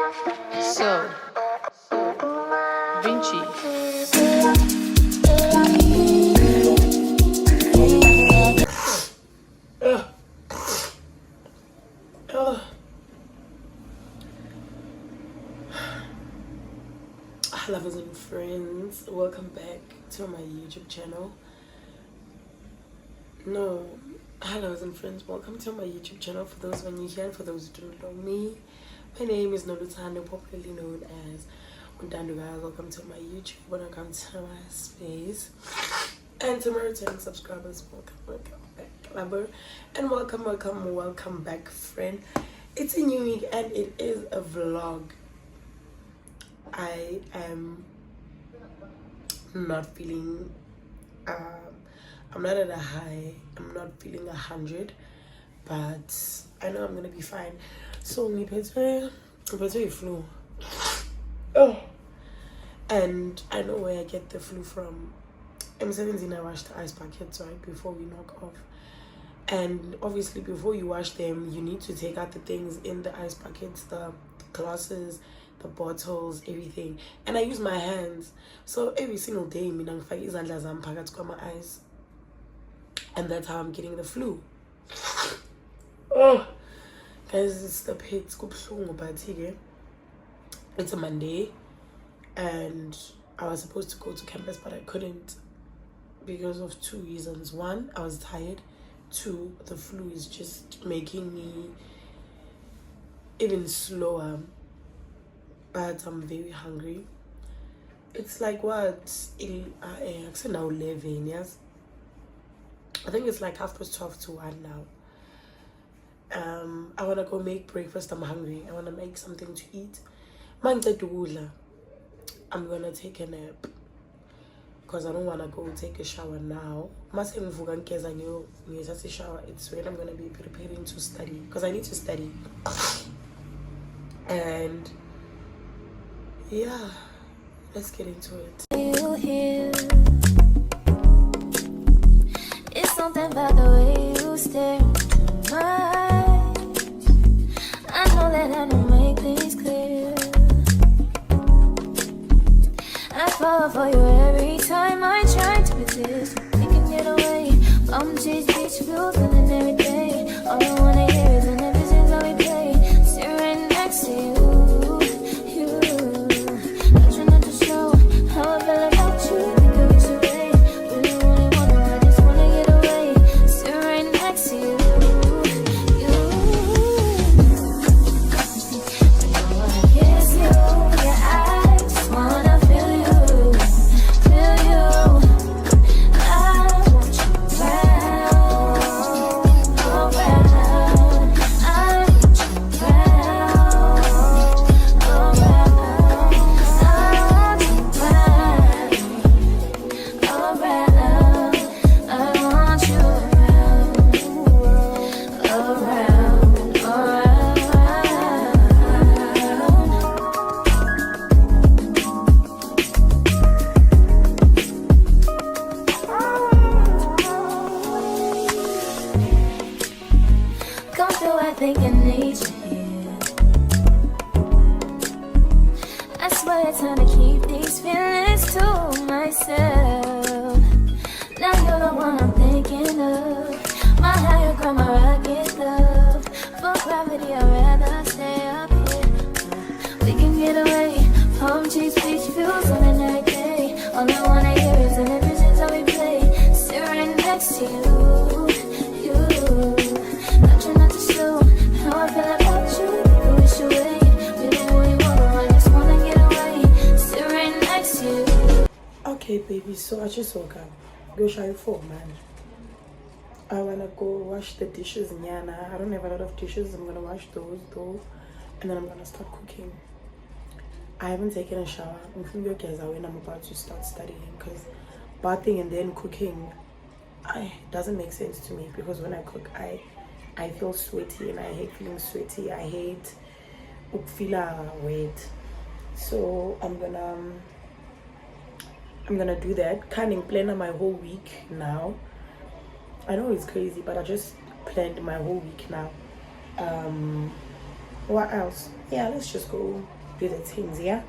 So, Vinci. Lovers and friends, welcome back to my YouTube channel. Hi lovers and friends, welcome to my YouTube channel. For those when you here and for those who don't know me, my name is Noluthando, popularly known as Undando. Guys, welcome to my YouTube, welcome to my space, and to my returning subscribers, welcome back lover, and welcome back friend. It's a new week and it is a vlog. I am not feeling I'm not at a high, I'm not feeling 100, but I know I'm gonna be fine. So me better flu. Oh, and I know where I get the flu from. M17, I washed the ice packets right before we knock off, and obviously before you wash them you need to take out the things in the ice packets, the glasses, the bottles, everything. And I use my hands, so every single day mina ngifaka izandla zami phakathi kwama eyes, and that's how I'm getting the flu. Oh guys, it's the pits kubuhlungu, but it's a Monday and I was supposed to go to campus but I couldn't because of two reasons. One, I was tired. Two, the flu is just making me even slower. But I'm very hungry. It's like what? It's now 11, yes? I think it's like 12:30 to 1 now. I want to go make breakfast. I'm hungry. I want to make something to eat. I'm going to take a nap because I don't want to go take a shower now. It's when I'm going to be preparing to study because I need to study. And yeah, let's get into it. It's something about the way you stare into my eyes. I know that I don't make things clear. I fall for you every time I try to resist. You can get away from these beach views feeling every day. All I wanna hear is an episode that we play. Sit right next to you. Okay, baby, so I just woke up. Go shy for man. I wanna go wash the dishes, Nyana. I don't have a lot of dishes. I'm gonna wash those though, and then I'm gonna start cooking. I haven't taken a shower. I'm when I'm about to start studying because bathing and then cooking doesn't make sense to me, because when I cook I feel sweaty and I hate feeling sweaty. I hate feel wet. So I'm gonna do that. Can't plan my whole week now. I know it's crazy, but I just planned my whole week now. What else? Yeah, let's just go do the things, yeah?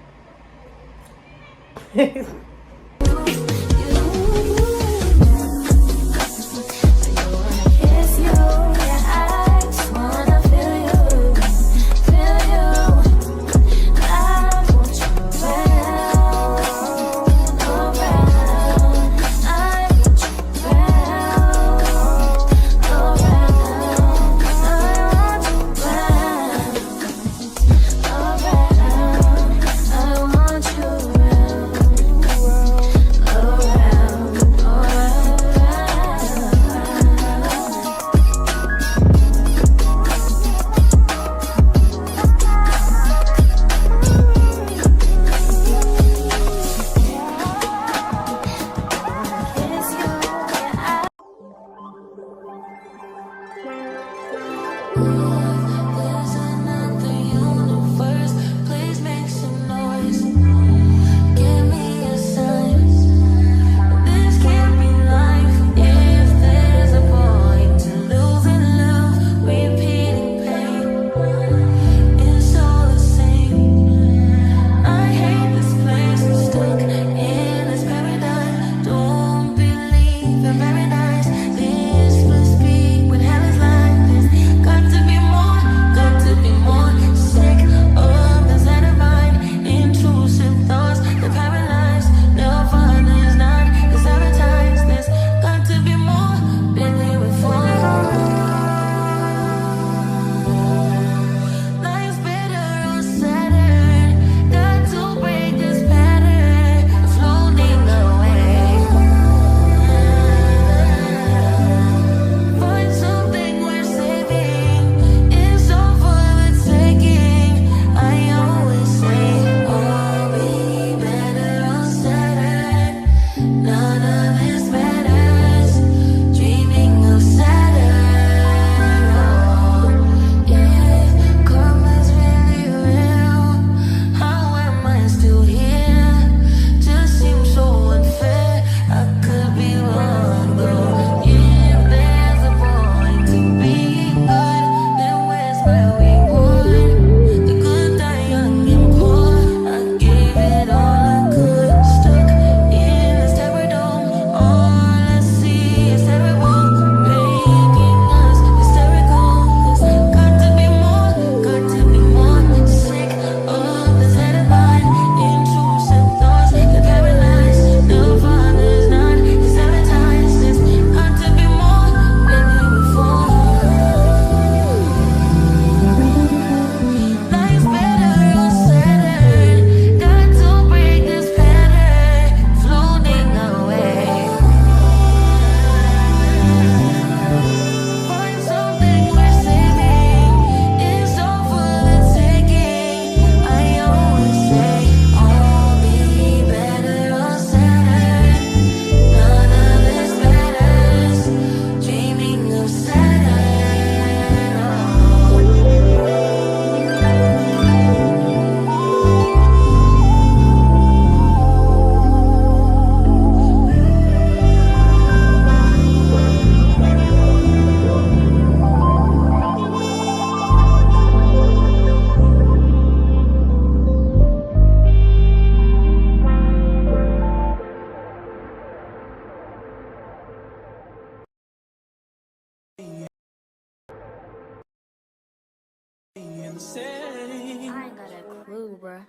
I ain't got a clue, bruh.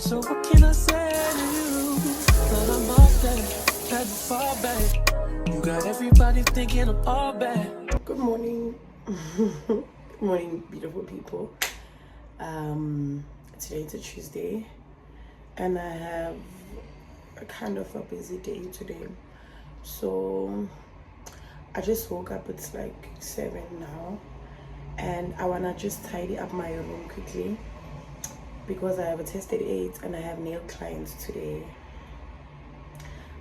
So what can I say to you? But I'm all dead, had to fall back. You got everybody thinking I'm all bad. Good morning. Good morning, beautiful people. Today is a Tuesday and I have a kind of a busy day today. So I just woke up, it's like 7 now, and I wanna just tidy up my room quickly because I have a test at 8 and I have nail clients today.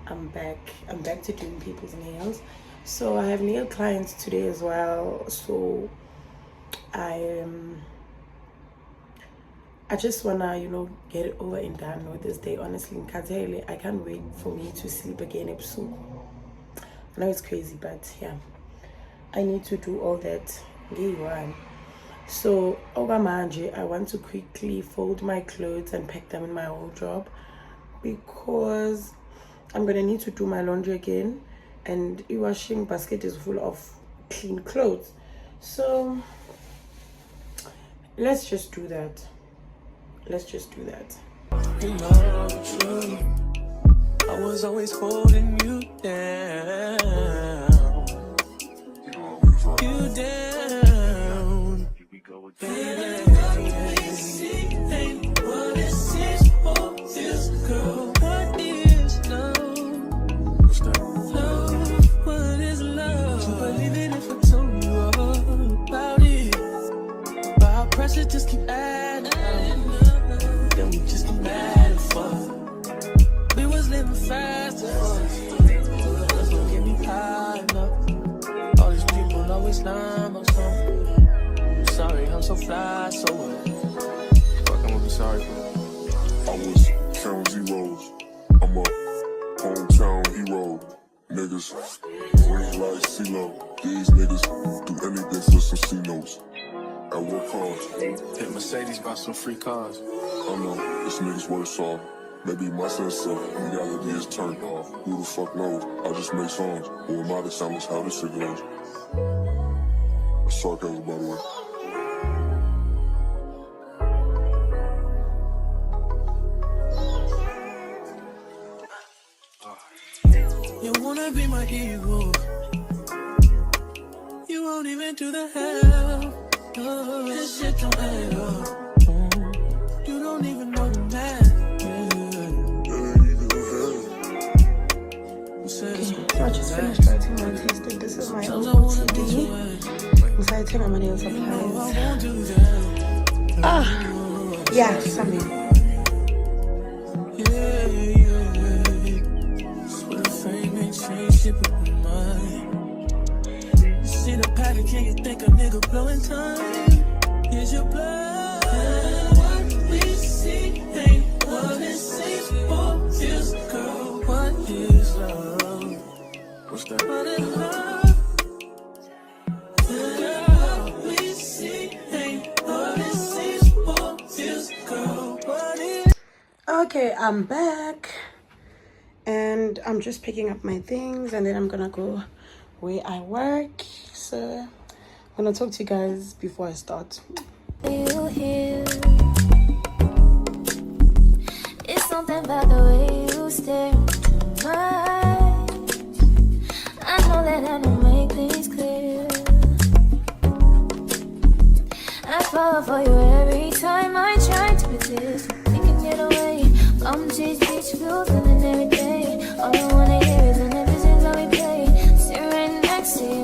I'm back to doing people's nails. So I have nail clients today as well. So I just wanna, get it over and done with this day. Honestly, I can't wait for me to sleep again episode. I know it's crazy, but yeah, I need to do all that So ogamanje, I want to quickly fold my clothes and pack them in my wardrobe because I'm gonna need to do my laundry again, and the washing basket is full of clean clothes. So let's just do that. You know true. I was always holding you down. You down. Baby, ain't what it seems for this girl. What is love? Love, what is love? You believe it if I told you all about it. But our pressure just keep adding up. Then we just get mad at fuck. We was living fast as fuck. That's what get me high enough. All these people always lying or something. I'm sorry, I'm so fly, so what? Fuck, I'm gonna be sorry for that. I was counting zeros. I'm a hometown hero. Niggas, green like CeeLo. These niggas do anything for some C-notes. At what cost? Hit Mercedes, bought some free cars. I know, this nigga's worse off. Maybe my sense of reality is turned off. Who the fuck knows? I just make songs. Who am I to sound how this shit goes? That's sarcasm, by the way. You wanna be my hero. You won't even do the hell. Oh, this shit don't add up. You don't even know the math. So I just finished writing my tasting. This is my OOTD. Exciting, I'm nail supplies. Yeah, something. See the pattern, can you think a nigga blowing time? Is your blood? What we see ain't what it seems for this girl. What is love? What's that? What is love? Girl, we see ain't what it seems for this girl. What is? Okay, I'm back. And I'm just picking up my things, and then I'm gonna go where I work. So I'm gonna talk to you guys before I start. You here? It's something about the way you stare into my eyes. I know that I don't make things clear. I fall for you every time I try to resist. We can get away from these beach views and then every day. All I wanna hear is an everything that we play. Sit right next to you.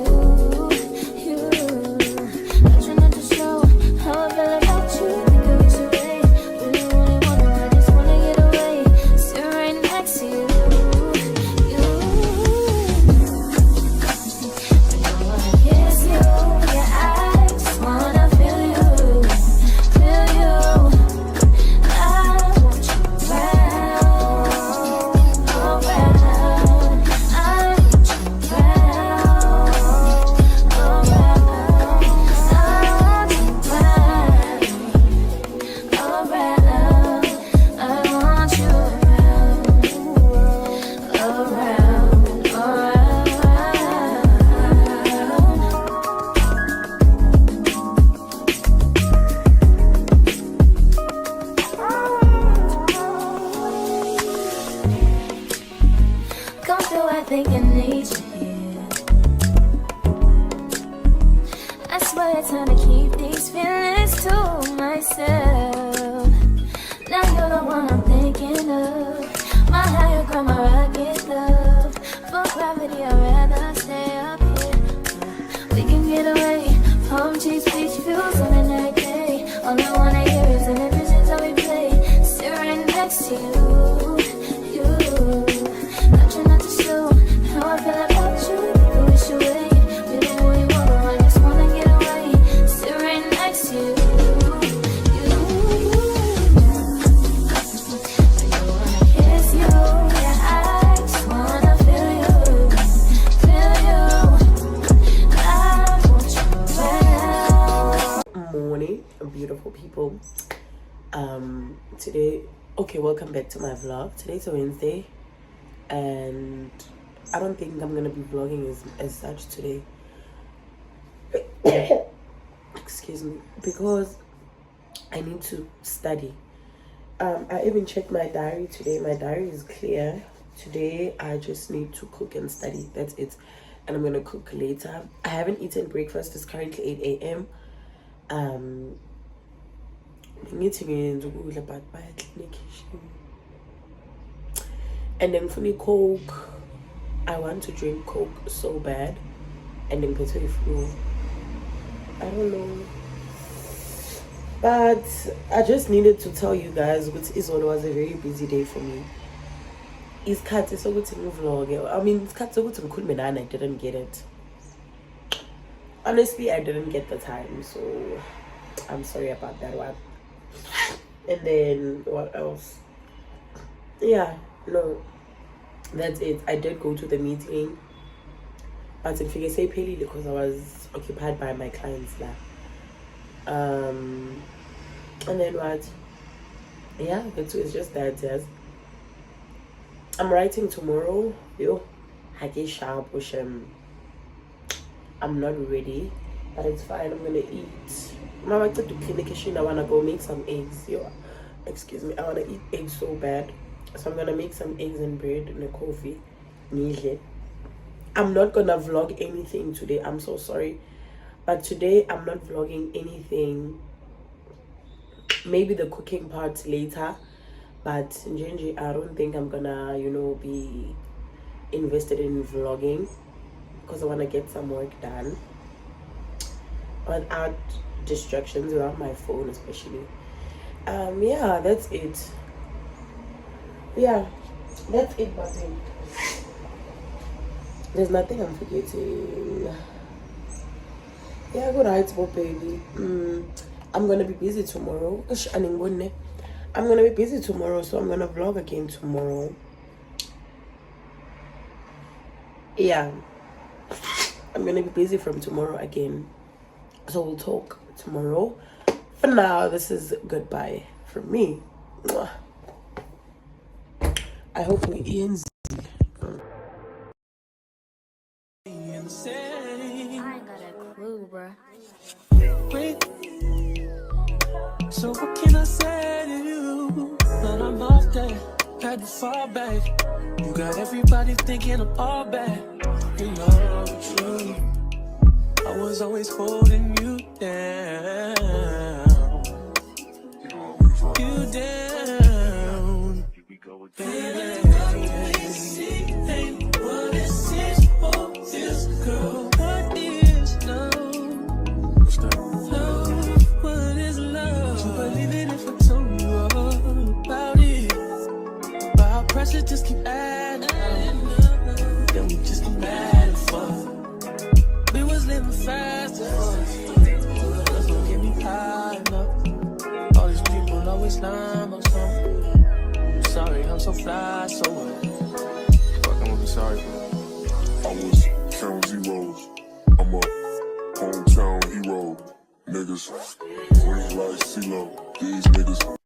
beautiful people. Today, okay, welcome back to my vlog. Today's a Wednesday, and I don't think I'm gonna be vlogging as such today. Excuse me, because I need to study. I even checked my diary today. My diary is clear. Today I just need to cook and study. That's it. And I'm gonna cook later. I haven't eaten breakfast. It's currently 8 a.m. I'm eating in but by and then for me Coke. I want to drink Coke so bad. And then potato flu. I don't know. But I just needed to tell you guys which is what was a very busy day for me. It's cut so good to vlog. I mean it's cut so good to cool me and I didn't get it. Honestly, I didn't get the time, so I'm sorry about that one. And then what else? Yeah, no, that's it. I did go to the meeting, but if you can say Peli because I was occupied by my clients now. And then what? Yeah, it's just that. Yes, I'm writing tomorrow. Yo, hake sharp. I'm not ready, but it's fine. I'm gonna eat. Mama took the clinic. I wanna go make some eggs. Yo, excuse me. I wanna eat eggs so bad, so I'm gonna make some eggs and bread and a coffee. I'm not gonna vlog anything today. I'm so sorry, but today I'm not vlogging anything. Maybe the cooking part later, but Njenji, I don't think I'm gonna, be invested in vlogging. Because I want to get some work done without distractions, without my phone especially. Yeah, that's it. Yeah, that's it, Martin. There's nothing I'm forgetting. Yeah, good night, baby. I'm gonna be busy tomorrow. I'm gonna be busy tomorrow, so I'm gonna vlog again tomorrow. Yeah, I'm gonna be busy from tomorrow again, so we'll talk tomorrow. For now, this is goodbye from me. I hope we ends. I ain't got a clue, bruh. So what can I say to you? But I'm off there, had to fall back. You got everybody thinking I'm all bad. You know the truth. I was always holding you down. You down. Baby, ain't what it seems for this girl. What is love? Love, what is love? You believe it if I told you all about it. But our pressure just keep adding up. Then we just get mad and fuck. We was living fast as fuck. That's what get me high enough. All these people always lying or something. I'm sorry, I'm so fly, so what? Fuck, I'm gonna be sorry for. I was counting zeros. I'm a hometown hero. Niggas, green like CeeLo. These niggas.